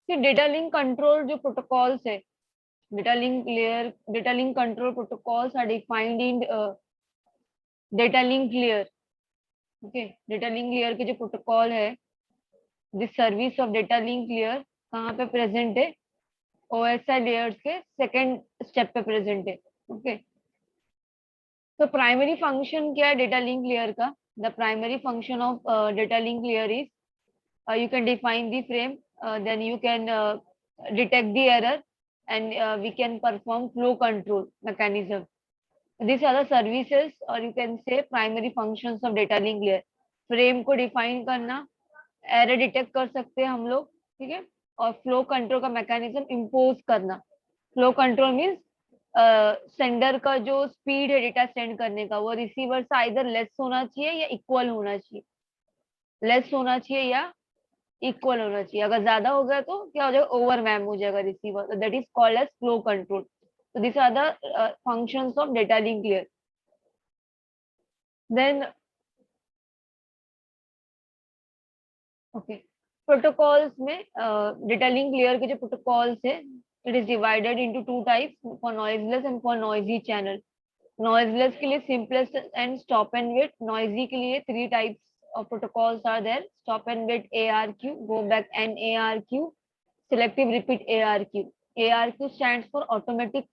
Data link control जो protocols है, data link control protocols are defined in data link layer. Okay, data link layer के जो protocol है, this service of data link layer कहाँ पे present है? OSI layers के second step पे प्रेजेंट है। ओके, तो प्राइमरी फंक्शन क्या है डेटा लिंक लेयर का? The primary function of data link layer is you can define the frame, then you can detect the error, and we can perform flow control mechanism. These are the services, or you can say primary functions of data link layer. Frame को define करना, error detect कर सकते हैं हम लोग, ठीक है, और फ्लो कंट्रोल का मैकेनिज्म इम्पोज करना। फ्लो कंट्रोल मीन्स सेंडर का जो स्पीड है डेटा सेंड करने का, वो रिसीवर से आइदर लेस होना चाहिए या इक्वल होना चाहिए, लेस होना चाहिए या इक्वल होना चाहिए। अगर ज्यादा हो गया तो क्या हो जाएगा? ओवरवैम हो जाएगा रिसीवर, तो that is called as flow control. तो this are the functions of data link layer. Then okay, protocols में डेटा लिंक लेयर के जो प्रोटोकॉल्स है, it is divided into two types, for noiseless and for noisy channel. Noiseless के लिए simplest and stop and wait, noisy के लिए three types of protocols are there: stop and wait ARQ, go back and ARQ, selective repeat ARQ. ARQ stands for automatic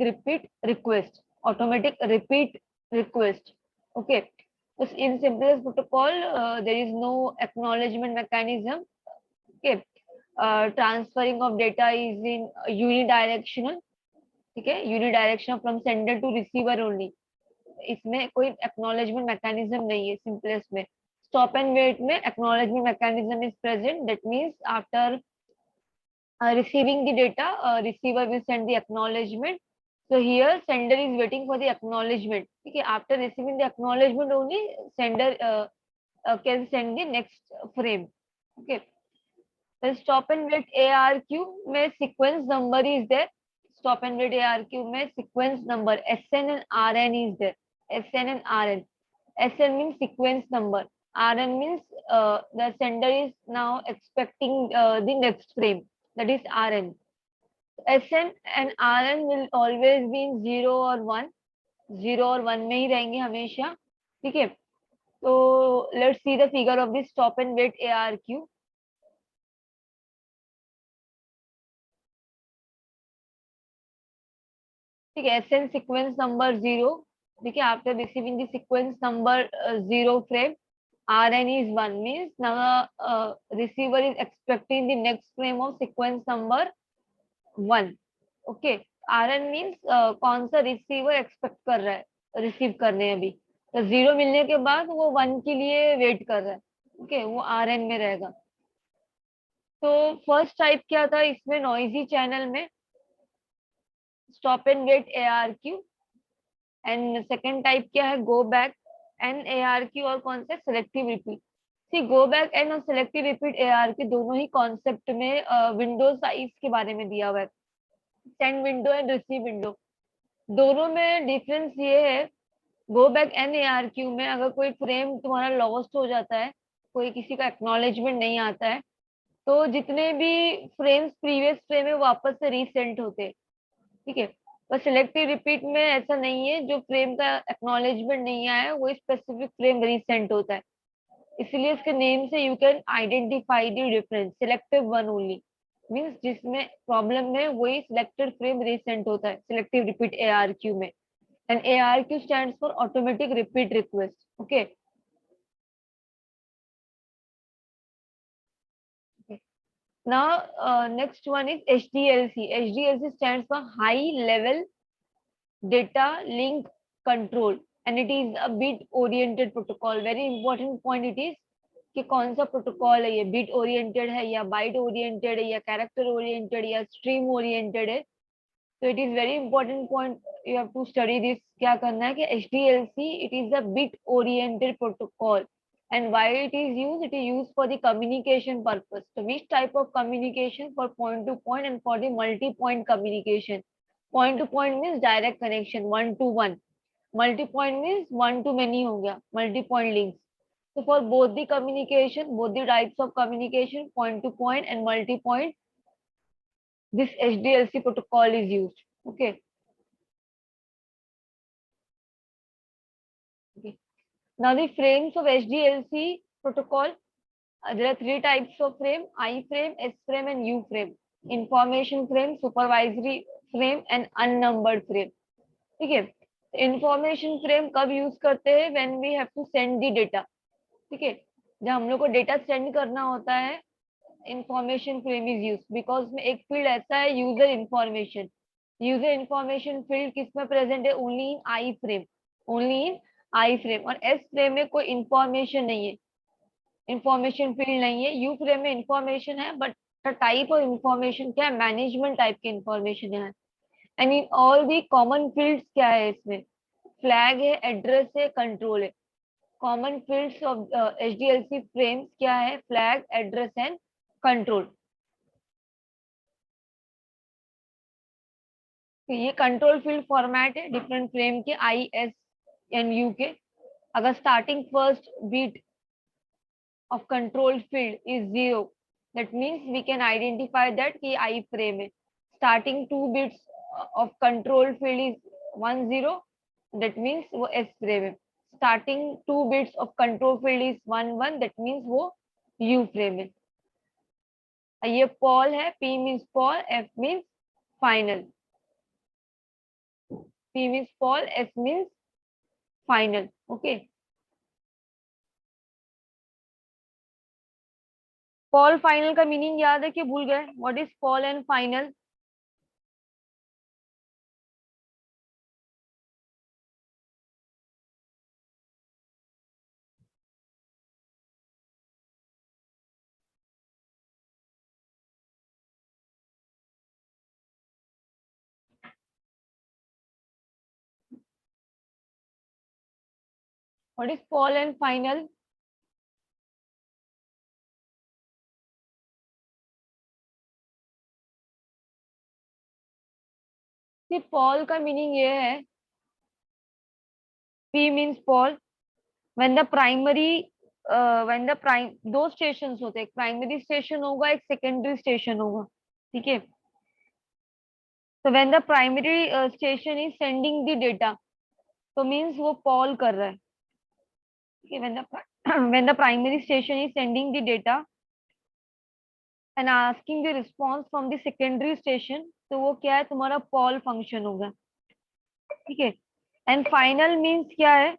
repeat request, automatic repeat request. Okay, so in simplest protocol, there is no acknowledgement mechanism. Okay, transferring of data is in unidirectional, ठीक है, unidirectional from sender to receiver only. इसमें कोई acknowledgement mechanism नहीं है simplest में। Stop and wait में acknowledgement mechanism is present, that means after receiving the data, receiver will send the acknowledgement. So here sender is waiting for the acknowledgement, ठीक है, after receiving the acknowledgement only sender can send the next frame. Okay, then stop and wait ARQ में sequence number is there. Stop and wait ARQ में sequence number SN and RN is there. SN and RN. SN means sequence number. RN means the sender is now expecting the next frame. That is RN. SN and RN will always be in 0 or 1. 0 और 1 में ही रहेंगे हमेशा, ठीक है। तो let's see the figure of this stop and wait ARQ. ठीक है, SN sequence number 0, ठीक है, after receiving the sequence number 0 frame, RN is 1 means now receiver is expecting the next frame of sequence number 1. Okay, RN means कौन सा receiver expect कर रहा है receive करने अभी, तो 0 मिलने के बाद वो 1 के लिए वेट कर रहा है। ओके, वो RN में रहेगा। तो फर्स्ट टाइप क्या था इसमें? नॉइजी चैनल में stop and wait ARQ, and second type क्या है? गो बैक एंड ARQ, और कौन सा? Selective repeat. See, go back N और सेलेक्टिव रिपीट ARQ दोनों ही कॉन्सेप्ट में विंडो साइज के बारे में दिया हुआ है। Send window and receive window, दोनों में डिफरेंस ये है, गो बैक एंड ARQ में अगर कोई फ्रेम तुम्हारा लॉस्ट हो जाता है, कोई किसी का एक्नॉलेजमेंट नहीं आता है, तो जितने भी फ्रेम्स प्रीवियस फ्रेम है वापस से रीसेंट होते हैं, ठीक है। पर सिलेक्टिव रिपीट में ऐसा नहीं है, जो फ्रेम का एक्नॉलेजमेंट नहीं आया वो स्पेसिफिक फ्रेम रीसेंट होता है, इसलिए इसके नेम से you can identify the difference. Selective one only means जिसमें प्रॉब्लम है वही सिलेक्टेड फ्रेम रीसेंट होता है सिलेक्टिव रिपीट ARQ में। And ARQ stands for automatic repeat request. Okay, now next one is HDLC. HDLC stands for high level data link control, and it is a bit oriented protocol. Very important point it is कि कौन सा protocol है, ये bit oriented है या bite oriented है या character oriented या स्ट्रीम ओरिएंटेड है। तो it is very important point, you have to study this. क्या करना है कि HDLC it is a bit oriented protocol, and why it is used? It is used for the communication purpose. So which type of communication? For point to point and for the multi point communication. Point to point means direct connection, one to one. Multi point means one to many हो गया, multi point links. So for both the communication, both the types of communication, point to point and multi point, this HDLC protocol is used. Okay. Okay. Now the frames of HDLC protocol, there are three types of frame: I frame, S frame and U frame. Information frame, supervisory frame and unnumbered frame. ठीक है. Information frame कब use करते हैं? When we have to send the data. ठीक है, जब हम लोग को डेटा सेंड करना होता है, information frame is use, because में एक फील्ड ऐसा है user information. User information field किस में प्रेजेंट है? Only in I frame. Only in I frame. और एस फ्रेम में कोई इंफॉर्मेशन नहीं है, इंफॉर्मेशन फील्ड नहीं है. यू फ्रेम में इंफॉर्मेशन है, बट टाइप ऑफ इंफॉर्मेशन क्या है? मैनेजमेंट टाइप की इंफॉर्मेशन है. And in all the common fields क्या है इसमें? फ्लैग है, एड्रेस है, कंट्रोल है. Common fields of HDLC frames क्या है? Flag, address and control. तो ये कंट्रोल फील्ड फॉर्मेट है डिफरेंट फ्रेम के, आई, एस एंड यू के. अगर starting first bit of control field is 0, that means we can identify that कि I frame है. Starting 2 bits of control field is 1 0, that means वो S frame है. Starting 2 bits of control field is 1 1, that means वो U frame है. ये Paul है, P means Paul, F means final. P means Paul, S means final. Okay. Paul final का meaning याद है कि भूल गए? What is Paul and final? What is Paul and final? Paul का मीनिंग ये है, P means Paul. When the primary, दो स्टेशन होते हैं, एक प्राइमरी स्टेशन होगा, एक सेकेंडरी स्टेशन होगा. ठीक है. तो when the primary station is sending the data, तो मीन्स वो पॉल कर रहा है. ठीक है. When the primary station is sending the data and asking the response from the secondary station, तो वो क्या है? तुम्हारा पॉल फंक्शन होगा. ठीक है. एंड फाइनल मीन्स क्या है?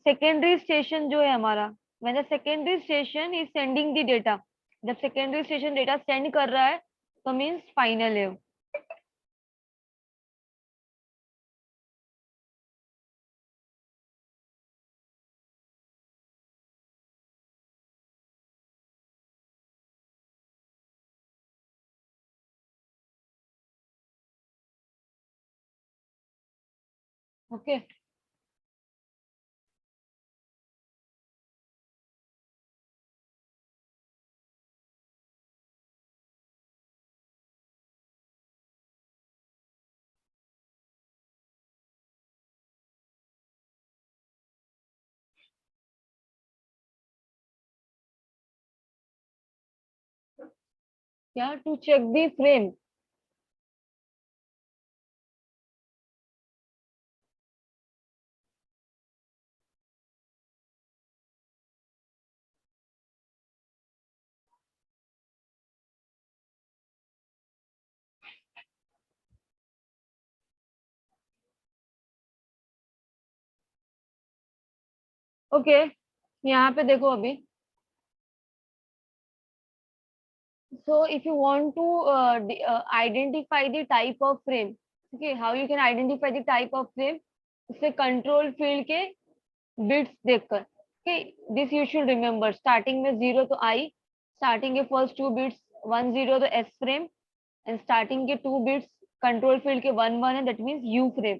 सेकेंडरी स्टेशन जो है हमारा, when the secondary station is sending the data, जब सेकेंडरी स्टेशन डेटा सेंड कर रहा है तो मीन्स फाइनल है. ओके. क्या? To check the frame. Okay. यहाँ पे देखो अभी. So if you want to identify the type of frame, okay, how you can identify the type of frame? उससे कंट्रोल फील्ड के बिट्स देखकर. okay, this you should remember. Starting में 0 तो I, starting के फर्स्ट 2 बिट्स 1 0 तो S frame, and starting के 2 bits control field के 1 1 है, दैट मींस U फ्रेम.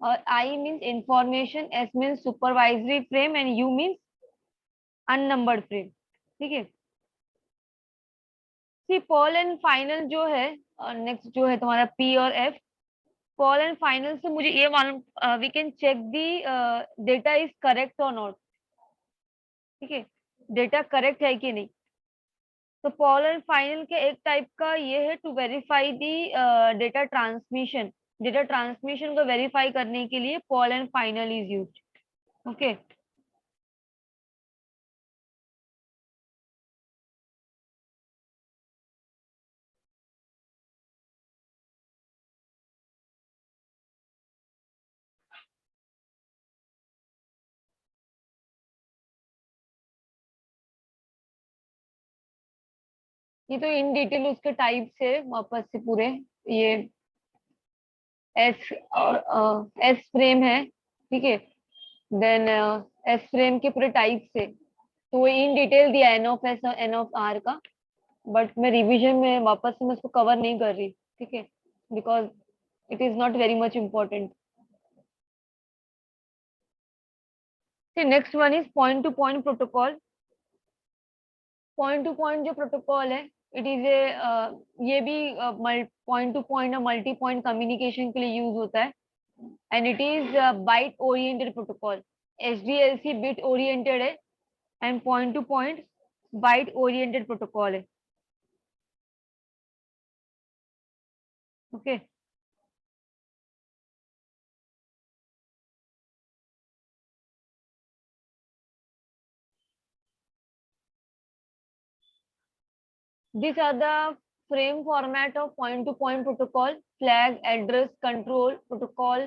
और I means information, S means supervisory frame and U means unnumbered frame. ठीक है. सी पॉल एंड फाइनल जो है, नेक्स्ट जो है तुम्हारा P और F. पॉल एंड फाइनल से मुझे ये मालूम, we can check the data is correct और नॉट. ठीक है, डेटा करेक्ट है कि नहीं। तो पॉल एंड फाइनल के एक टाइप का ये है to verify the data transmission. Data transmission को वेरीफाई करने के लिए poll and final is used. Okay, ये तो इन डिटेल उसके टाइप्स है वापस से पूरे। ये एस और एस फ्रेम है, ठीक है। देन एस फ्रेम के पूरे टाइप्स है, तो वो इन डिटेल दिया एन ऑफ एस और एन ऑफ आर का। बट मैं रिवीजन में वापस से मैं उसको कवर नहीं कर रही, ठीक है, because it is not very much important. Next one is point to point protocol. Point to point जो प्रोटोकॉल है, इट इज ए ये भी पॉइंट टू पॉइंट और मल्टी पॉइंट कम्युनिकेशन के लिए यूज होता है। And it is byte oriented protocol. HDLC bit oriented है and point to point byte oriented protocol है। Okay, these are the frame format of point to point protocol: flag, address, control, protocol,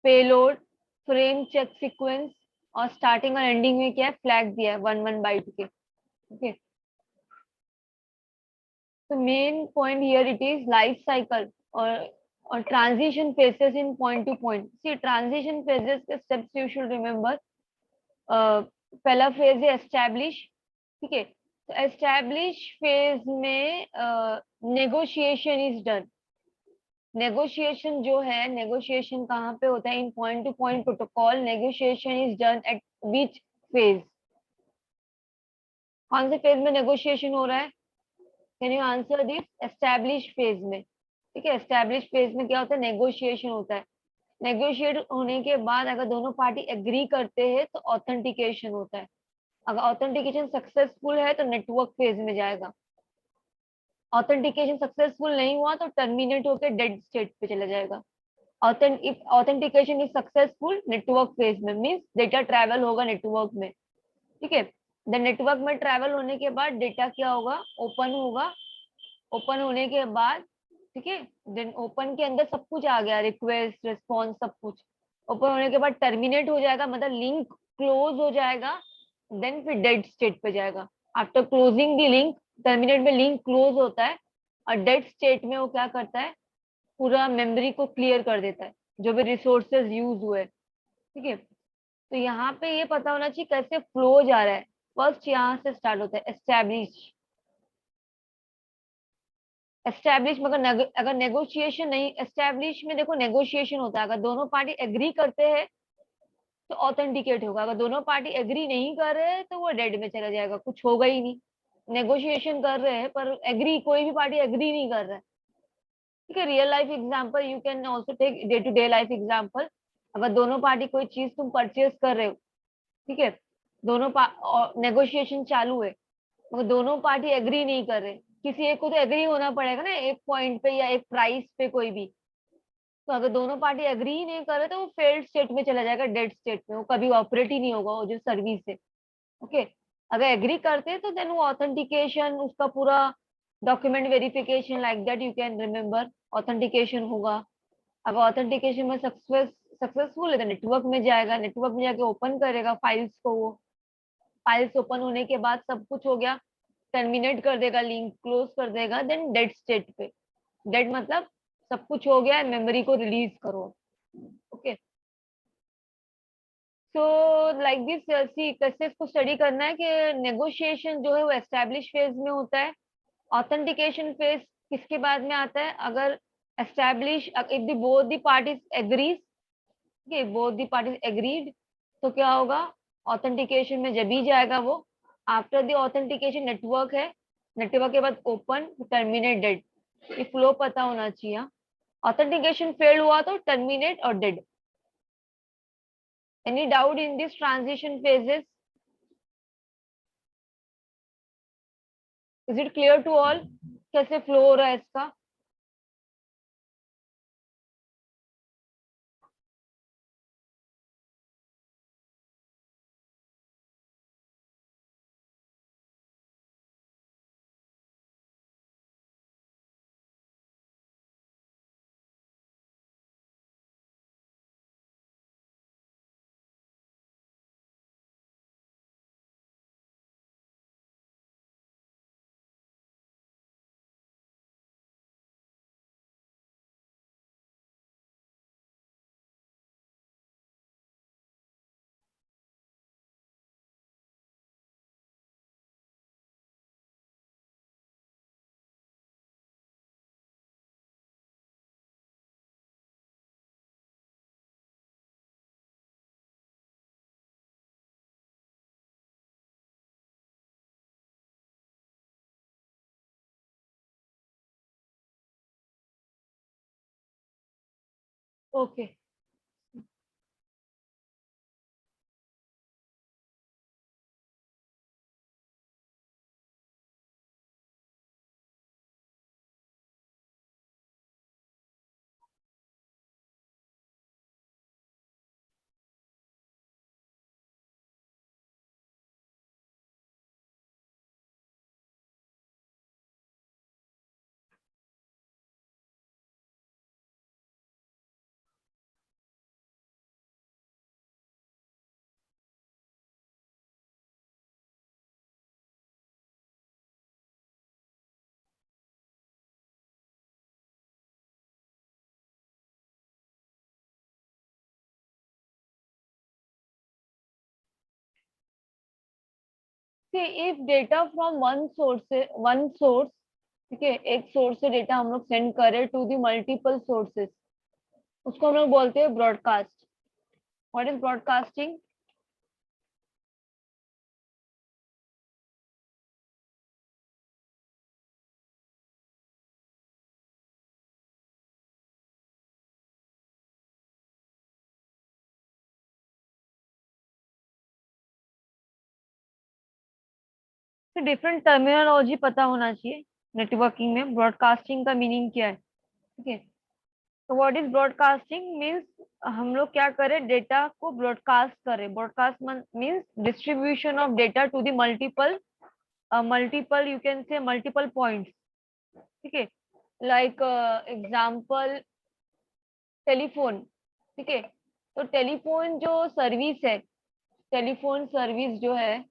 payload, frame check sequence। और starting और ending में क्या है, flag दिया है 1 1 bite के। ओके, तो main point here it is life cycle और transition phases in point to point. See transition phases के स्टेप्स यू शुड रिमेम्बर। पहला फेज है एस्टैब्लिश, ठीक है। तो एस्टैब्लिश फेज में नेगोशिएशन इज डन। नेगोशिएशन जो है, नेगोशिएशन कहाँ पे होता है, in point to point protocol negotiation is done at which phase. कौन से फेज में नेगोशिएशन हो रहा है, can you answer this? Establish phase में, ठीक है। एस्टैब्लिश फेज में क्या होता है, नेगोशिएशन होता है। नेगोशिएट होने के बाद अगर दोनों पार्टी एग्री करते हैं तो ऑथेंटिकेशन होता है। अगर ऑथेंटिकेशन सक्सेसफुल है तो नेटवर्क फेज में जाएगा। ऑथेंटिकेशन सक्सेसफुल नहीं हुआ तो टर्मिनेट होकर डेड स्टेट पे चला जाएगा। if authentication is successful, network phase में मीन्स डेटा ट्रैवल होगा नेटवर्क में, ठीक है। द नेटवर्क में ट्रैवल होने के बाद डेटा क्या होगा, ओपन होगा। ओपन होने के बाद, ठीक है, देन ओपन के अंदर सब कुछ आ गया, रिक्वेस्ट रिस्पॉन्स सब कुछ। ओपन होने के बाद टर्मिनेट हो जाएगा, मतलब लिंक क्लोज हो जाएगा। देन फिर डेड स्टेट पे जाएगा। After closing the link, terminate में लिंक क्लोज होता है और डेड स्टेट में वो क्या करता है, पूरा मेमोरी को क्लियर कर देता है, जो भी रिसोर्सेज यूज हुए, ठीक है। तो यहाँ पे ये पता होना चाहिए कैसे फ्लो जा रहा है। फर्स्ट यहाँ से स्टार्ट होता है एस्टैब्लिश। एस्टैब्लिश में अगर नेगोशिएशन नहीं, एस्टैब्लिश में देखो नेगोशिएशन होता है, अगर दोनों पार्टी एग्री करते हैं तो ऑथेंटिकेट होगा। अगर दोनों पार्टी एग्री नहीं कर रहे हैं तो वो डेड में चला जाएगा, कुछ होगा ही नहीं। नेगोशिएशन कर रहे हैं पर एग्री, कोई भी पार्टी एग्री नहीं कर रहा है, ठीक है। Real life example you can also take, day to day life example. अगर दोनों पार्टी कोई चीज तुम परचेज कर रहे हो, ठीक है, दोनों नेगोशिएशन चालू है, मगर दोनों पार्टी एग्री नहीं कर रहे, किसी एक को तो एग्री होना पड़ेगा ना, एक पॉइंट पे या एक प्राइस पे कोई भी। तो अगर दोनों पार्टी एग्री ही नहीं कर रहे तो वो फेल्ड स्टेट में चला जाएगा, डेड स्टेट में, वो कभी ऑपरेट ही नहीं होगा वो जो सर्विस है। ओके, अगर एग्री करते हैं तो देन वो ऑथेंटिकेशन, उसका पूरा document verification like that you can remember, authentication होगा। अगर ऑथेंटिकेशन में सक्सेसफुल है तो नेटवर्क में जाएगा, नेटवर्क में जाके ओपन करेगा फाइल्स को। वो फाइल्स ओपन होने के बाद सब कुछ हो गया, टर्मिनेट कर देगा, लिंक क्लोज कर देगा, देन डेड स्टेट पे। डेड मतलब सब कुछ हो गया, मेमोरी को रिलीज करो। ओके, सो लाइक दिस सी कैसे इसको स्टडी करना है कि नेगोशिएशन जो है वो एस्टैब्लिश फेज में होता है। ऑथेंटिकेशन फेज किसके बाद में आता है, अगर establish, if the both the parties agrees, ठीक, बोथ दी पार्टीज एग्रीड, तो क्या होगा, ऑथेंटिकेशन में जब ही जाएगा वो। आफ्टर द ऑथेंटिकेशन नेटवर्क है, नेटवर्क के बाद ओपन, टर्मिनेट, डेड। ये फ्लो पता होना चाहिए। ऑथेंटिकेशन फेल हुआ तो टर्मिनेट और dead. Any doubt in this transition phases? Is it clear to all कैसे फ्लो हो रहा है इसका? Okay, see if data from one source, ठीक है, एक सोर्स से डेटा हम लोग सेंड करें टू दी मल्टीपल सोर्सेस, उसको हम लोग बोलते हैं broadcast. What is broadcasting? Different terminology पता होना चाहिए नेटवर्किंग में, ब्रॉडकास्टिंग का मीनिंग क्या है, ठीक है। तो व्हाट इज ब्रॉडकास्टिंग मीन्स, हम लोग क्या करें, डेटा को ब्रॉडकास्ट करें। Broadcast means distribution of data to the multiple multiple you can say multiple points, ठीक है। लाइक एग्जांपल टेलीफोन, ठीक है। तो टेलीफोन जो सर्विस है, टेलीफोन सर्विस जो है,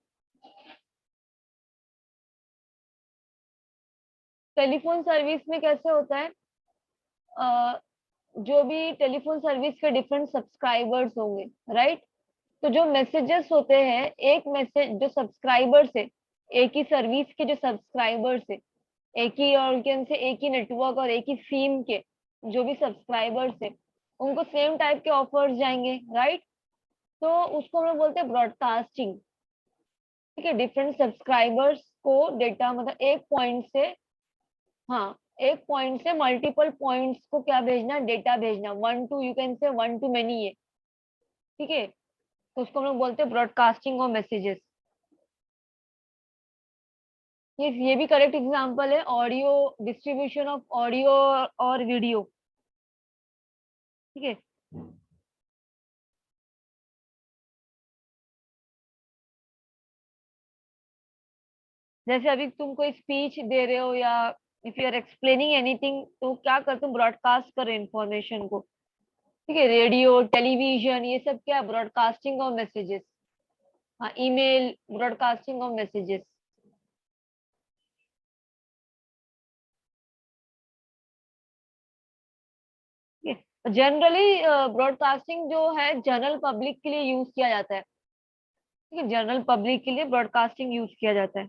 टेलीफोन सर्विस में कैसे होता है, अ, जो भी टेलीफोन सर्विस के डिफरेंट सब्सक्राइबर्स होंगे, राइट। तो जो मैसेजेस होते हैं, एक मैसेज जो सब्सक्राइबर्स है, एक ही सर्विस के जो सब्सक्राइबर्स है, एक ही ऑर्गन से एक ही नेटवर्क और एक ही सिम के जो भी सब्सक्राइबर्स है, उनको सेम टाइप के ऑफर्स जाएंगे, राइट। तो उसको हम लोग बोलते हैं ब्रॉडकास्टिंग, ठीक है। डिफरेंट सब्सक्राइबर्स को डेटा, मतलब एक पॉइंट से, हाँ, एक पॉइंट से मल्टीपल पॉइंट्स को क्या भेजना, डेटा भेजना, वन टू यू कैन से वन टू मेनी है, ठीक है। तो उसको हम लोग बोलते हैं ब्रॉडकास्टिंग ऑफ मैसेजेस। ये भी करेक्ट एग्जांपल है, ऑडियो, डिस्ट्रीब्यूशन ऑफ ऑडियो और वीडियो, ठीक है। जैसे अभी तुम कोई स्पीच दे रहे हो या if you are explaining anything, तो क्या कर, तुम ब्रॉडकास्ट करो इन्फॉर्मेशन को, ठीक है। रेडियो, टेलीविजन, ये सब क्या, ब्रॉडकास्टिंग ऑफ मैसेजेस। हाँ, email, broadcasting of messages. Generally broadcasting जो है जनरल पब्लिक के लिए यूज किया जाता है, ठीक है। जनरल पब्लिक के लिए ब्रॉडकास्टिंग यूज किया जाता है।